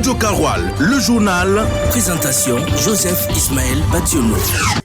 Radio Karoual, le journal. Présentation Joseph Ismaël Bationo.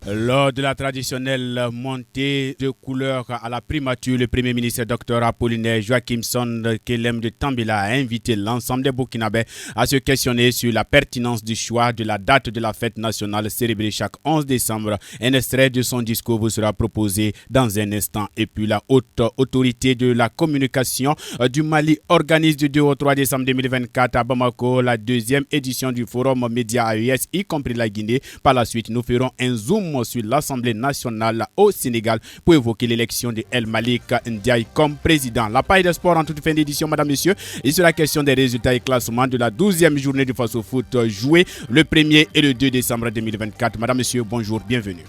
Lors de la traditionnelle montée de couleurs à la primature, le Premier ministre Dr Apollinaire Joachimson Kellem de Tambila a invité l'ensemble des Burkinabés à se questionner sur la pertinence du choix de la date de la fête nationale célébrée chaque 11 décembre. Un extrait de son discours vous sera proposé dans un instant. Et puis la haute autorité de la communication du Mali organise du 2 au 3 décembre 2024 à Bamako la deuxième édition du Forum Média AES, y compris la Guinée. Par la suite, nous ferons un zoom sur l'Assemblée nationale au Sénégal pour évoquer l'élection de El Malik Ndiaye comme président. La page des sports en toute fin d'édition, madame, monsieur. Il sera question des résultats et classements de la 12e journée du Faso Foot jouée le 1er et le 2 décembre 2024. Madame, monsieur, bonjour, bienvenue.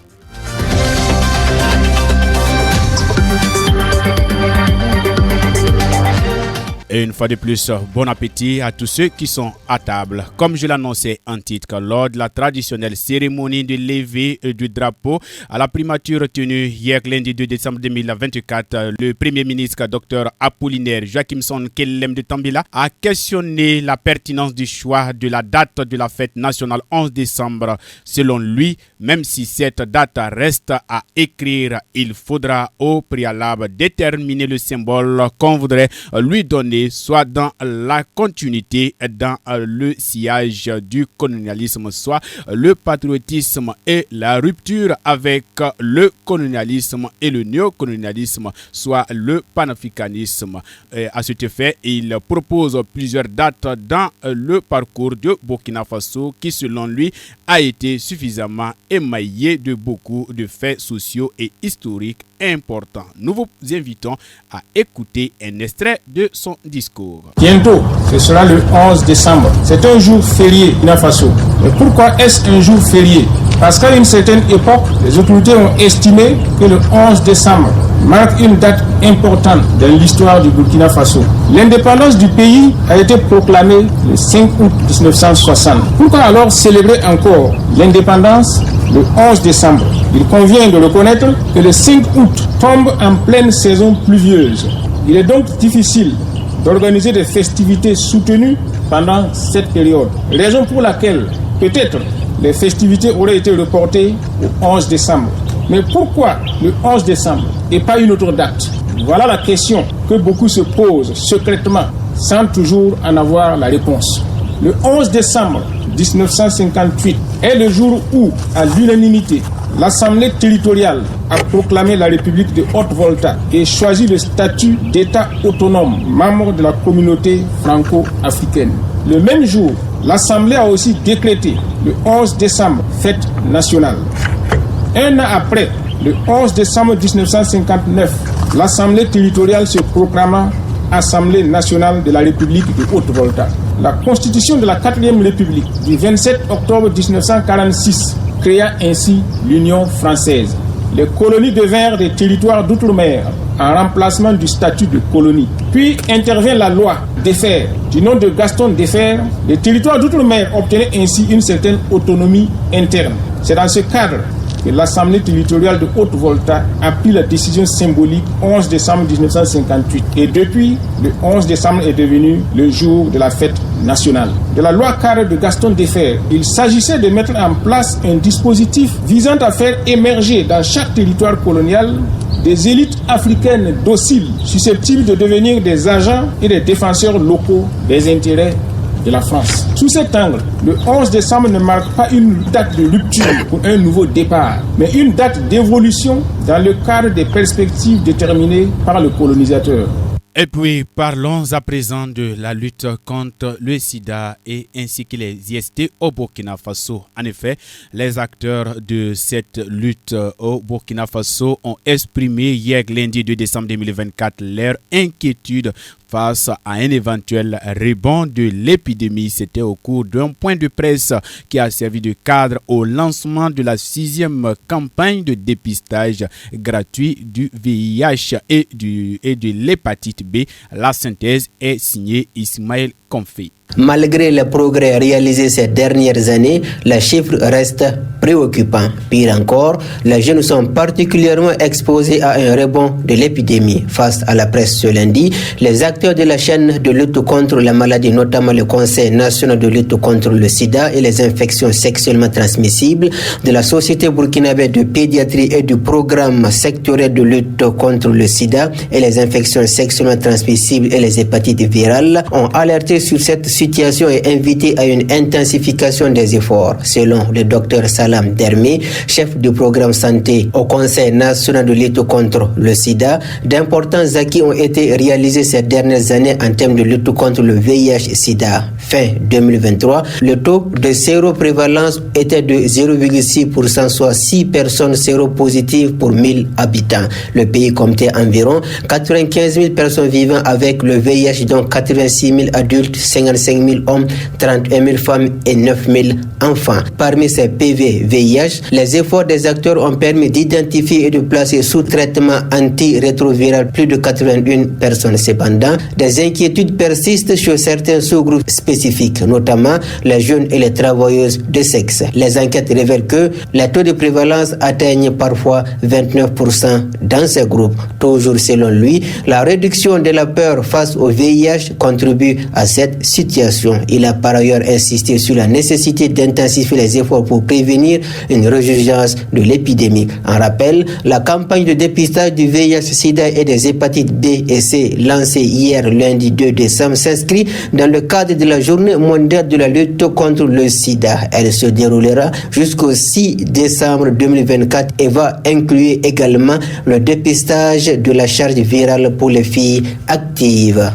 Et une fois de plus, bon appétit à tous ceux qui sont à table. Comme je l'annonçais en titre, lors de la traditionnelle cérémonie de levée du drapeau à la primature tenue hier lundi 2 décembre 2024, le Premier ministre Dr Apollinaire Joachimson Kellem de Tambila a questionné la pertinence du choix de la date de la fête nationale 11 décembre. Selon lui, même si cette date reste à écrire, il faudra au préalable déterminer le symbole qu'on voudrait lui donner, soit dans la continuité, dans le sillage du colonialisme, soit le patriotisme et la rupture avec le colonialisme et le néocolonialisme, soit le panafricanisme. Et à cet effet, il propose plusieurs dates dans le parcours de Burkina Faso qui, selon lui, a été suffisamment émaillé de beaucoup de faits sociaux et historiques importants. Nous vous invitons à écouter un extrait de son discours. Bientôt, ce sera le 11 décembre. C'est un jour férié au Burkina Faso. Mais pourquoi est-ce un jour férié? Parce qu'à une certaine époque, les autorités ont estimé que le 11 décembre marque une date importante dans l'histoire du Burkina Faso. L'indépendance du pays a été proclamée le 5 août 1960. Pourquoi alors célébrer encore l'indépendance le 11 décembre? Il convient de reconnaître que le 5 août tombe en pleine saison pluvieuse. Il est donc difficile d'organiser des festivités soutenues pendant cette période. Raison pour laquelle, peut-être, les festivités auraient été reportées au 11 décembre. Mais pourquoi le 11 décembre et pas une autre date? Voilà la question que beaucoup se posent secrètement, sans toujours en avoir la réponse. Le 11 décembre 1958 est le jour où, à l'unanimité, l'Assemblée territoriale a proclamé la République de Haute-Volta et choisi le statut d'État autonome, membre de la communauté franco-africaine. Le même jour, l'Assemblée a aussi décrété le 11 décembre fête nationale. Un an après, le 11 décembre 1959, l'Assemblée territoriale se proclama Assemblée nationale de la République de Haute-Volta. La constitution de la 4e République du 27 octobre 1946 créa ainsi l'Union française. Les colonies devinrent des territoires d'outre-mer en remplacement du statut de colonie. Puis intervint la loi Defferre. Du nom de Gaston Defferre, les territoires d'outre-mer obtenaient ainsi une certaine autonomie interne. C'est dans ce cadre que l'Assemblée territoriale de Haute-Volta a pris la décision symbolique 11 décembre 1958. Et depuis, le 11 décembre est devenu le jour de la fête nationale. De la loi cadre de Gaston Defferre, il s'agissait de mettre en place un dispositif visant à faire émerger dans chaque territoire colonial des élites africaines dociles, susceptibles de devenir des agents et des défenseurs locaux des intérêts de la France. Sous cet angle, le 11 décembre ne marque pas une date de rupture pour un nouveau départ, mais une date d'évolution dans le cadre des perspectives déterminées par le colonisateur. Et puis, parlons à présent de la lutte contre le sida et ainsi que les IST au Burkina Faso. En effet, les acteurs de cette lutte au Burkina Faso ont exprimé hier lundi 2 décembre 2024 leur inquiétude face à un éventuel rebond de l'épidémie. C'était au cours d'un point de presse qui a servi de cadre au lancement de la 6e campagne de dépistage gratuit du VIH et de l'hépatite B. La synthèse est signée Ismaël Konfé. Malgré les progrès réalisés ces dernières années, les chiffres restent préoccupants. Pire encore, les jeunes sont particulièrement exposés à un rebond de l'épidémie. Face à la presse ce lundi, les acteurs de la chaîne de lutte contre la maladie, notamment le Conseil national de lutte contre le sida et les infections sexuellement transmissibles de la Société burkinabé de pédiatrie et du programme sectoriel de lutte contre le sida et les infections sexuellement transmissibles et les hépatites virales, ont alerté sur cette situation et invité à une intensification des efforts. Selon le docteur Salam Dermi, chef du programme santé au Conseil national de lutte contre le sida, d'importants acquis ont été réalisés ces dernières années en termes de lutte contre le VIH-Sida. Fin 2023, le taux de séroprévalence était de 0,6%, soit 6 personnes séropositives pour 1000 habitants. Le pays comptait environ 95 000 personnes vivant avec le VIH, dont 86 000 adultes, 55 000 hommes, 31 000 femmes et 9 000 enfants. Parmi ces PV VIH, les efforts des acteurs ont permis d'identifier et de placer sous traitement antirétroviral plus de 81 personnes. Cependant, des inquiétudes persistent sur certains sous-groupes spécifiques, notamment les jeunes et les travailleuses de sexe. Les enquêtes révèlent que les taux de prévalence atteignent parfois 29% dans ces groupes. Toujours selon lui, la réduction de la peur face au VIH contribue à cette situation. Il a par ailleurs insisté sur la nécessité d'intensifier les efforts pour prévenir une résurgence de l'épidémie. En rappel, la campagne de dépistage du VIH-Sida et des hépatites B et C lancée hier lundi 2 décembre s'inscrit dans le cadre de la journée mondiale de la lutte contre le sida. Elle se déroulera jusqu'au 6 décembre 2024 et va inclure également le dépistage de la charge virale pour les filles actives.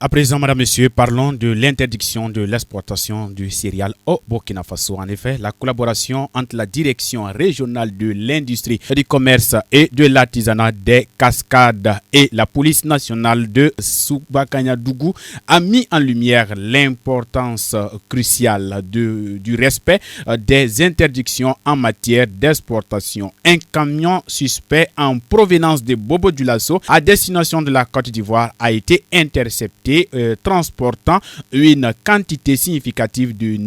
À présent, madame, monsieur, parlons de l'interdiction de l'exportation du céréal au Burkina Faso. En effet, la collaboration entre la direction régionale de l'industrie, du commerce et de l'artisanat des Cascades et la police nationale de Soubakanya-Dougou a mis en lumière l'importance cruciale du respect des interdictions en matière d'exportation. Un camion suspect en provenance de Bobo Dioulasso à destination de la Côte d'Ivoire a été intercepté transportant une quantité significative de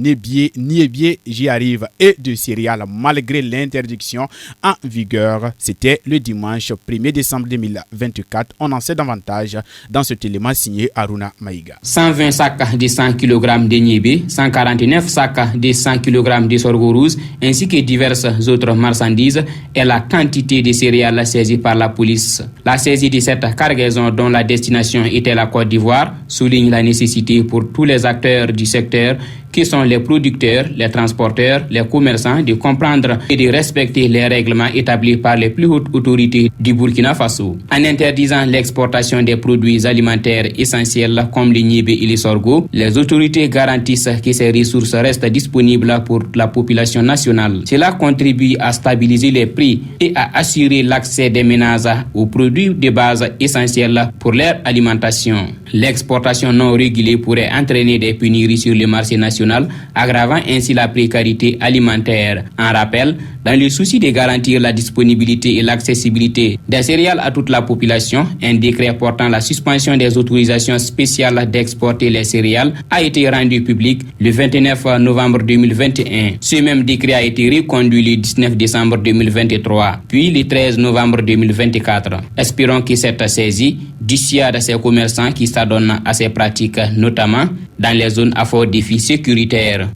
niébier, j'y arrive, et de céréales malgré l'interdiction en vigueur. C'était le dimanche 1er décembre 2024. On en sait davantage dans cet élément signé Aruna Maïga. 120 sacs de 100 kg de niébé, 149 sacs de 100 kg de sorgho rouge ainsi que diverses autres marchandises est la quantité de céréales saisies par la police. La saisie de cette cargaison dont la destination était la Côte d'Ivoire souligne la nécessité pour tous les acteurs du secteur qui sont les producteurs, les transporteurs, les commerçants de comprendre et de respecter les règlements établis par les plus hautes autorités du Burkina Faso. En interdisant l'exportation des produits alimentaires essentiels comme le niébé et le sorgho, les autorités garantissent que ces ressources restent disponibles pour la population nationale. Cela contribue à stabiliser les prix et à assurer l'accès des ménages aux produits de base essentiels pour leur alimentation. L'exportation non régulée pourrait entraîner des pénuries sur le marché national, aggravant ainsi la précarité alimentaire. En rappel, dans le souci de garantir la disponibilité et l'accessibilité des céréales à toute la population, un décret portant la suspension des autorisations spéciales d'exporter les céréales a été rendu public le 29 novembre 2021. Ce même décret a été reconduit le 19 décembre 2023, puis le 13 novembre 2024. Espérons que cette saisie dissuade ces commerçants qui s'adonnent à ces pratiques, notamment dans les zones à fort défi sécuritaire.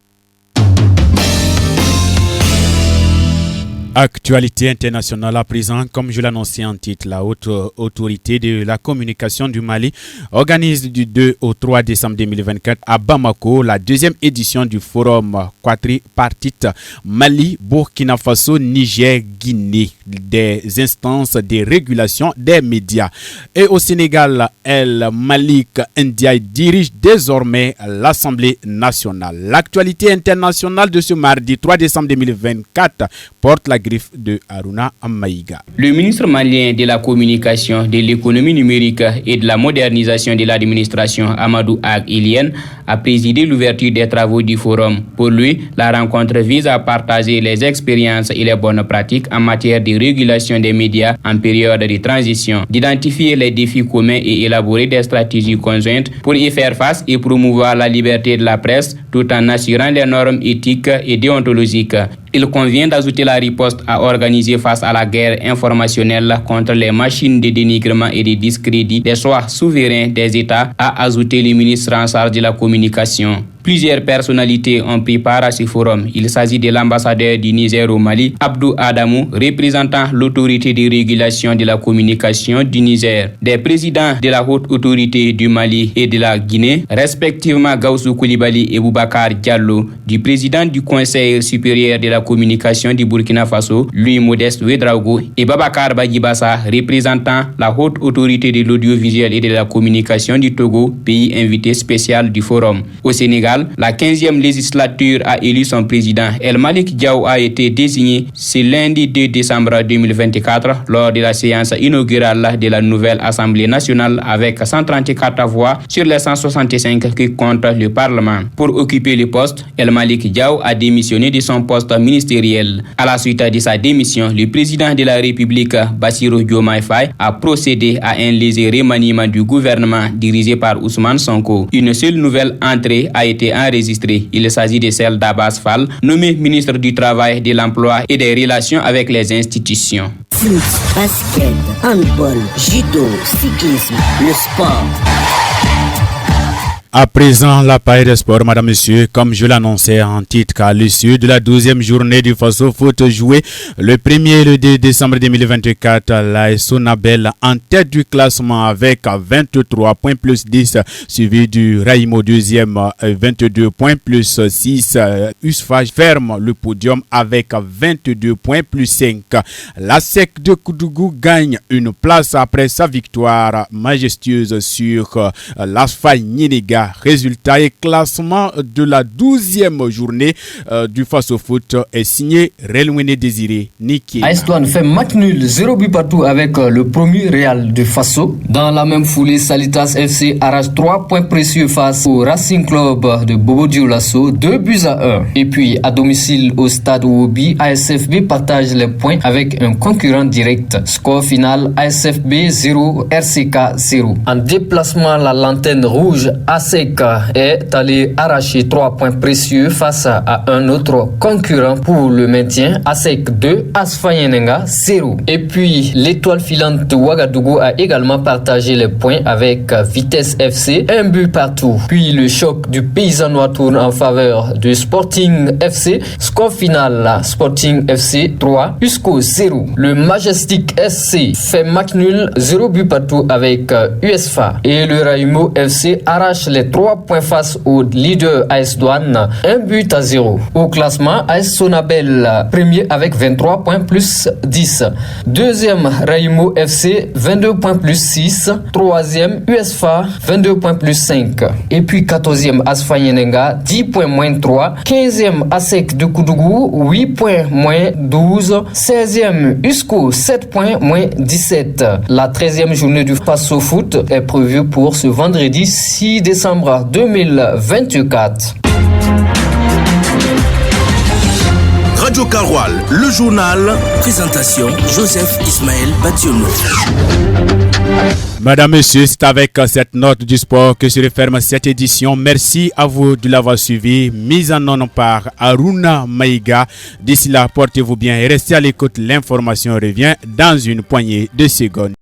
Actualité internationale à présent, comme je l'annonçais en titre, la haute autorité de la communication du Mali organise du 2 au 3 décembre 2024 à Bamako la deuxième édition du forum quadripartite Mali, Burkina Faso, Niger, Guinée, des instances de régulation des médias. Et au Sénégal, El Malik Ndiaye dirige désormais l'Assemblée nationale. L'actualité internationale de ce mardi 3 décembre 2024 porte la griffe de Haruna Maïga. Le ministre malien de la communication, de l'économie numérique et de la modernisation de l'administration, Amadou Ag Ilien, a présidé l'ouverture des travaux du forum. Pour lui, la rencontre vise à partager les expériences et les bonnes pratiques en matière de régulation des médias en période de transition, d'identifier les défis communs et élaborer des stratégies conjointes pour y faire face et promouvoir la liberté de la presse tout en assurant les normes éthiques et déontologiques. Il convient d'ajouter la riposte à organiser face à la guerre informationnelle contre les machines de dénigrement et de discrédit des choix souverains des États, a ajouté le ministre en charge de la communication. Plusieurs personnalités ont pris part à ce forum. Il s'agit de l'ambassadeur du Niger au Mali, Abdou Adamou, représentant l'autorité de régulation de la communication du Niger, des présidents de la haute autorité du Mali et de la Guinée, respectivement Gaussou Koulibaly et Boubacar Diallo, du président du Conseil supérieur de la communication du Burkina Faso, Louis Modeste Ouedraogo, et Babacar Badjibassa, représentant la haute autorité de l'audiovisuel et de la communication du Togo, pays invité spécial du forum. Au Sénégal, la 15e législature a élu son président. El Malik Diaw a été désigné ce lundi 2 décembre 2024 lors de la séance inaugurale de la nouvelle Assemblée nationale avec 134 voix sur les 165 qui comptent le Parlement. Pour occuper le poste, El Malik Diaw a démissionné de son poste ministériel. À la suite de sa démission, le président de la République, Bassirou Diomaye Faye, a procédé à un léger remaniement du gouvernement dirigé par Ousmane Sonko. Une seule nouvelle entrée a été enregistré. Il s'agit de celle d'Abbas Fall, nommé ministre du Travail, de l'Emploi et des Relations avec les institutions. Foot, basket, handball, judo, cyclisme, le sport. À présent, la page des sports, madame, monsieur, comme je l'annonçais en titre, qu'à l'issue de la 12e journée du Faso Foot jouée le 1er et le 2 décembre 2024, la Sonabel en tête du classement avec 23 points plus 10, suivi du Raimo deuxième 22 points plus 6. USFA ferme le podium avec 22 points plus 5. La SEC de Koudougou gagne une place après sa victoire majestueuse sur l'ASFA Niénéga. Résultat et classement de la 12e journée du Faso Foot est signé Relwene Désiré Niki. AS Douanes fait match nul, 0 but partout avec le premier Real de Faso. Dans la même foulée, Salitas FC arrache 3 points précieux face au Racing Club de Bobo Dioulasso, 2-1. Et puis à domicile au stade Wobi, ASFB partage les points avec un concurrent direct. Score final ASFB 0, RCK 0. En déplacement, la lanterne rouge ASEC est allé arracher 3 points précieux face à un autre concurrent pour le maintien. ASEC 2, ASFA Yenenga 0. Et puis l'étoile filante de Ouagadougou a également partagé les points avec Vitesse FC, 1 but partout. Puis le choc du Paysanois tourne en faveur de Sporting FC. Score final Sporting FC 3, USCO 0. Le Majestic SC fait match nul, 0 but partout avec USFA. Et le Raimo FC arrache les 3 points face au leader AS Douanes, 1 but à 0. Au classement, AS Sonabel premier avec 23 points plus 10. Deuxième, Raimo FC, 22 points plus 6. Troisième, USFA, 22 points plus 5. Et puis 14e, ASFA Yenenga, 10 points moins 3. 15e, ASEC de Koudougou, 8 points moins 12. 16e, USCO, 7 points moins 17. La 13e journée du Faso Foot est prévue pour ce vendredi 6 décembre 2024. Radio Karoual, le journal. Présentation Joseph Ismaël Bationo. Madame, Monsieur, c'est avec cette note du sport que se referme cette édition. Merci à vous de l'avoir suivi. Mise en onde par Haruna Maïga. D'ici là, portez-vous bien et restez à l'écoute. L'information revient dans une poignée de secondes.